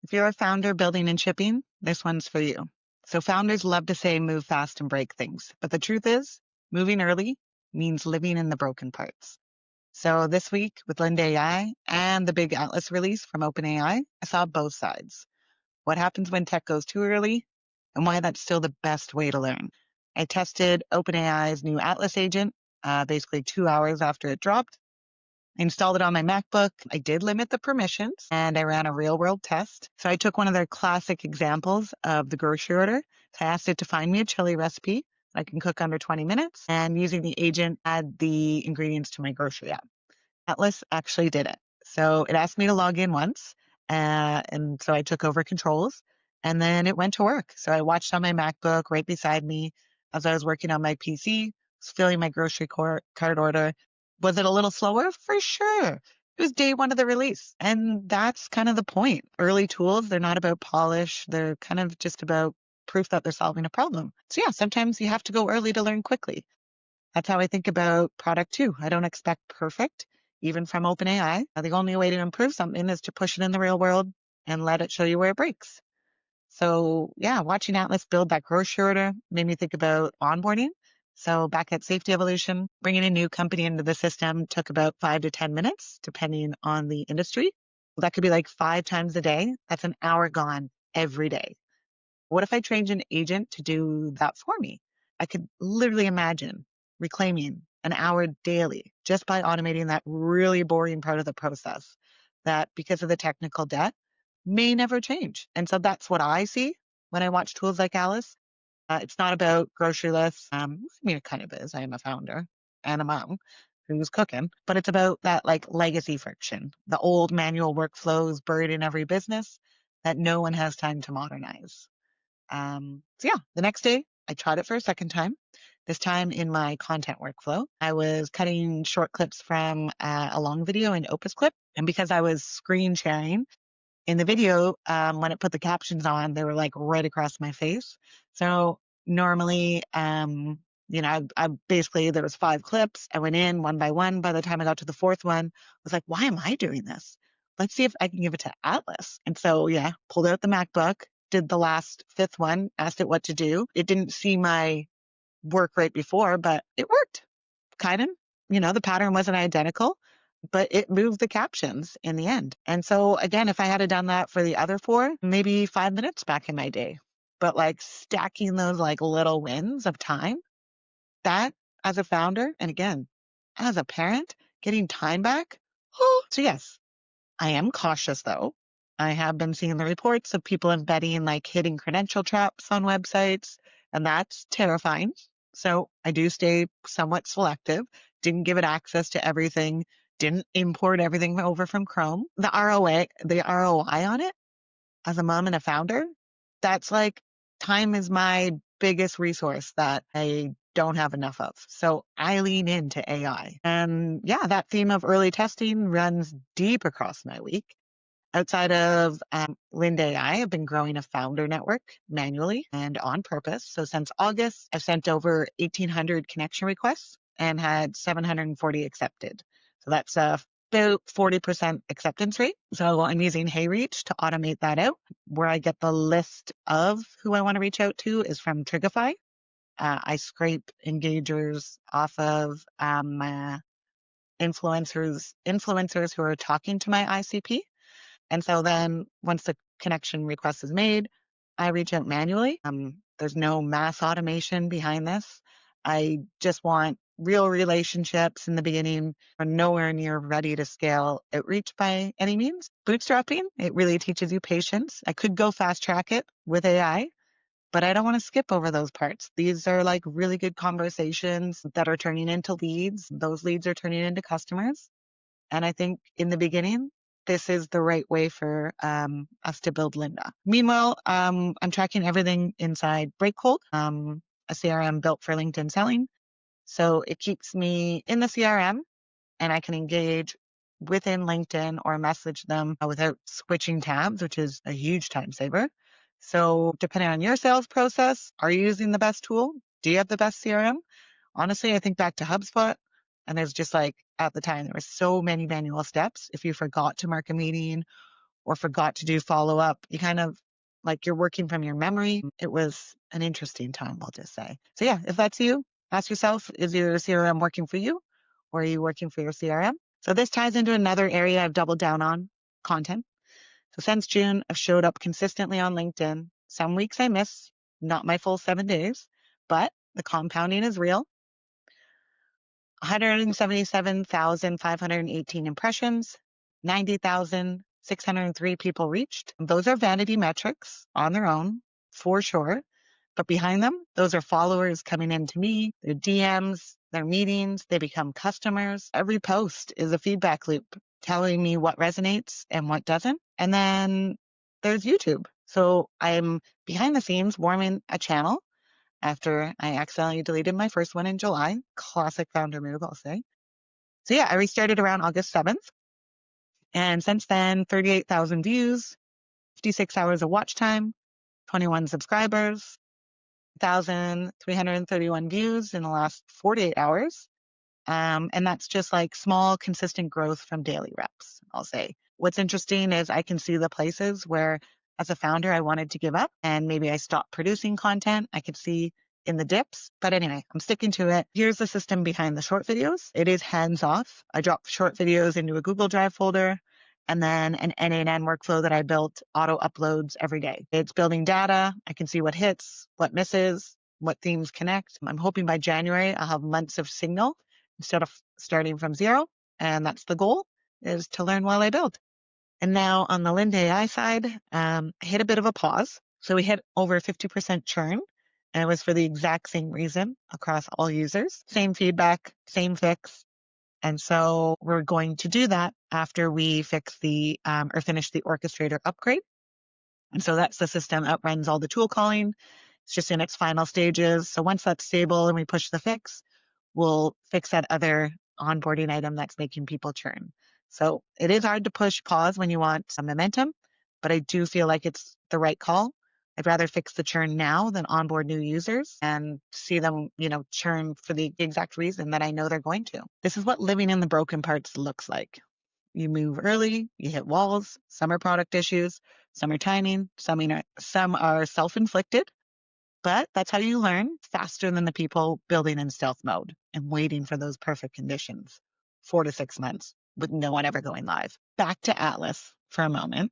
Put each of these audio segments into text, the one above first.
If you're a founder building and shipping, this one's for you. So founders love to say move fast and break things. But the truth is, moving early means living in the broken parts. So this week with Lynda AI and the big Atlas release from OpenAI, I saw both sides. What happens when tech goes too early and why that's still the best way to learn. I tested OpenAI's new Atlas agent basically 2 hours after it dropped. I installed it on my MacBook. I did limit the permissions and I ran a real world test. So I took one of their classic examples of the grocery order. So I asked it to find me a chili recipe that I can cook under 20 minutes and using the agent, add the ingredients to my grocery app. Atlas actually did it. So it asked me to log in once. And so I took over controls and then it went to work. So I watched on my MacBook right beside me as I was working on my PC, was filling my grocery cart order. Was it a little slower? For sure. It was day one of the release. And that's kind of the point. Early tools, they're not about polish. They're kind of just about proof that they're solving a problem. So yeah, sometimes you have to go early to learn quickly. That's how I think about product too. I don't expect perfect, even from OpenAI. The only way to improve something is to push it in the real world and let it show you where it breaks. So yeah, watching Atlas build that grocery order made me think about onboarding. So back at Safety Evolution, bringing a new company into the system took about 5 to 10 minutes, depending on the industry. That could be like 5 times a day. That's an hour gone every day. What if I trained an agent to do that for me? I could literally imagine reclaiming an hour daily just by automating that really boring part of the process that because of the technical debt may never change. And so that's what I see when I watch tools like Alice. It's not about grocery lists. I mean, it kind of is. I am a founder and a mom who's cooking, but it's about that like legacy friction, the old manual workflows buried in every business that no one has time to modernize. So yeah, the next day I tried it for a second time. This time in my content workflow, I was cutting short clips from a long video in Opus Clip. And because I was screen sharing in the video, when it put the captions on, they were like right across my face. So normally, I basically, there was 5 clips. I went in one by one. By the time I got to the fourth one, I was like, why am I doing this? Let's see if I can give it to Atlas. And so, yeah, pulled out the MacBook, did the last fifth one, asked it what to do. It didn't see my work right before, but it worked. Kind of, the pattern wasn't identical, but it moved the captions in the end. And so again, if I had done that for the other 4, maybe 5 minutes back in my day, but like stacking those like little wins of time, that as a founder, and again, as a parent, getting time back. Oh, so yes, I am cautious though. I have been seeing the reports of people embedding like hidden credential traps on websites, and that's terrifying. So I do stay somewhat selective, didn't give it access to everything, didn't import everything over from Chrome. The ROI on it as a mom and a founder, that's like time is my biggest resource that I don't have enough of. So I lean into AI. And yeah, that theme of early testing runs deep across my week. Outside of Lynda AI, I've been growing a founder network manually and on purpose. So since August, I've sent over 1,800 connection requests and had 740 accepted. So that's about 40% acceptance rate. So I'm using HeyReach to automate that out. Where I get the list of who I want to reach out to is from Trigify. I scrape engagers off of influencers who are talking to my ICP. And so then once the connection request is made, I reach out manually. There's no mass automation behind this. I just want real relationships in the beginning. We're nowhere near ready to scale outreach by any means. Bootstrapping, it really teaches you patience. I could go fast track it with AI, but I don't want to skip over those parts. These are like really good conversations that are turning into leads. Those leads are turning into customers. And I think in the beginning, this is the right way for us to build Lynda. Meanwhile, I'm tracking everything inside Breakhold, a CRM built for LinkedIn selling. So it keeps me in the CRM and I can engage within LinkedIn or message them without switching tabs, which is a huge time saver. So depending on your sales process, are you using the best tool? Do you have the best CRM? Honestly, I think back to HubSpot, and there's just like at the time, there were so many manual steps. If you forgot to mark a meeting or forgot to do follow up. You kind of like you're working from your memory. It was an interesting time, I'll just say. So yeah, if that's you, ask yourself, is your CRM working for you or are you working for your CRM? So this ties into another area I've doubled down on, content. So since June, I've showed up consistently on LinkedIn. Some weeks I miss, not my full 7 days, but the compounding is real. 177,518 impressions, 90,603 people reached. Those are vanity metrics on their own, for sure. But behind them, those are followers coming into me, their DMs, their meetings, they become customers. Every post is a feedback loop telling me what resonates and what doesn't. And then there's YouTube. So I'm behind the scenes warming a channel after I accidentally deleted my first one in July. Classic founder move, I'll say. So yeah, I restarted around August 7th. And since then, 38,000 views, 56 hours of watch time, 21 subscribers, 1,331 views in the last 48 hours. And that's just like small, consistent growth from daily reps, I'll say. What's interesting is I can see the places where, as a founder, I wanted to give up and maybe I stopped producing content. I could see in the dips. But anyway, I'm sticking to it. Here's the system behind the short videos. It is hands off. I drop short videos into a Google Drive folder and then an N8N workflow that I built auto uploads every day. It's building data. I can see what hits, what misses, what themes connect. I'm hoping by January, I'll have months of signal instead of starting from zero. And that's the goal, is to learn while I build. And now on the Lynda AI side, I hit a bit of a pause. So we hit over 50% churn. And it was for the exact same reason across all users. Same feedback, same fix. And so we're going to do that after we fix the or finish the orchestrator upgrade. And so that's the system outruns all the tool calling. It's just in its final stages. So once that's stable and we push the fix, we'll fix that other onboarding item that's making people churn. So it is hard to push pause when you want some momentum, but I do feel like it's the right call. I'd rather fix the churn now than onboard new users and see them, churn for the exact reason that I know they're going to. This is what living in the broken parts looks like. You move early, you hit walls, some are product issues, some are timing, some are self-inflicted, but that's how you learn faster than the people building in stealth mode and waiting for those perfect conditions, 4 to 6 months with no one ever going live. Back to Atlas for a moment,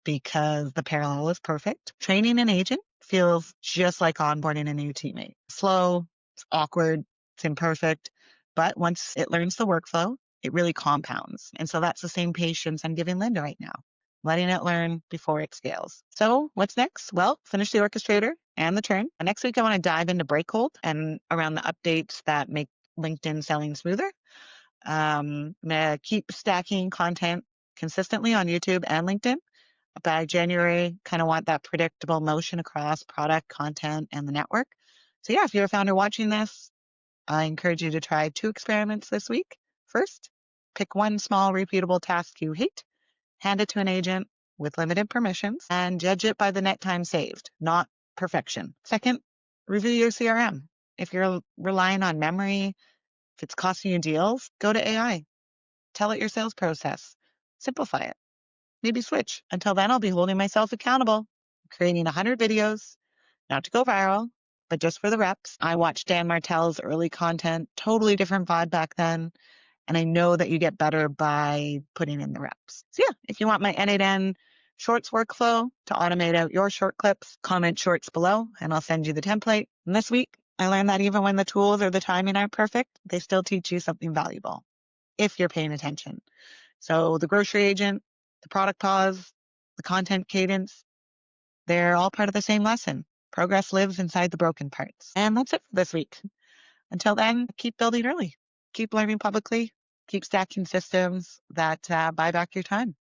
because the parallel is perfect. Training an agent feels just like onboarding a new teammate. Slow, it's awkward, it's imperfect, but once it learns the workflow, it really compounds. And so that's the same patience I'm giving Lynda right now, letting it learn before it scales. So what's next? Well, finish the orchestrator and the churn. Next week, I want to dive into breakhold and around the updates that make LinkedIn selling smoother. I'm going to keep stacking content consistently on YouTube and LinkedIn. By January, kind of want that predictable motion across product, content, and the network. So yeah, if you're a founder watching this, I encourage you to try 2 experiments this week. First, pick one small repeatable task you hate, hand it to an agent with limited permissions, and judge it by the net time saved, not perfection. Second, review your CRM. If you're relying on memory, if it's costing you deals, go to AI. Tell it your sales process. Simplify it. Maybe switch. Until then, I'll be holding myself accountable, creating 100 videos, not to go viral, but just for the reps. I watched Dan Martell's early content, totally different vibe back then. And I know that you get better by putting in the reps. So yeah, if you want my N8N shorts workflow to automate out your short clips, comment shorts below and I'll send you the template. And this week, I learned that even when the tools or the timing aren't perfect, they still teach you something valuable if you're paying attention. So the grocery agent, the product pause, the content cadence, they're all part of the same lesson. Progress lives inside the broken parts. And that's it for this week. Until then, keep building early, keep learning publicly, keep stacking systems that buy back your time.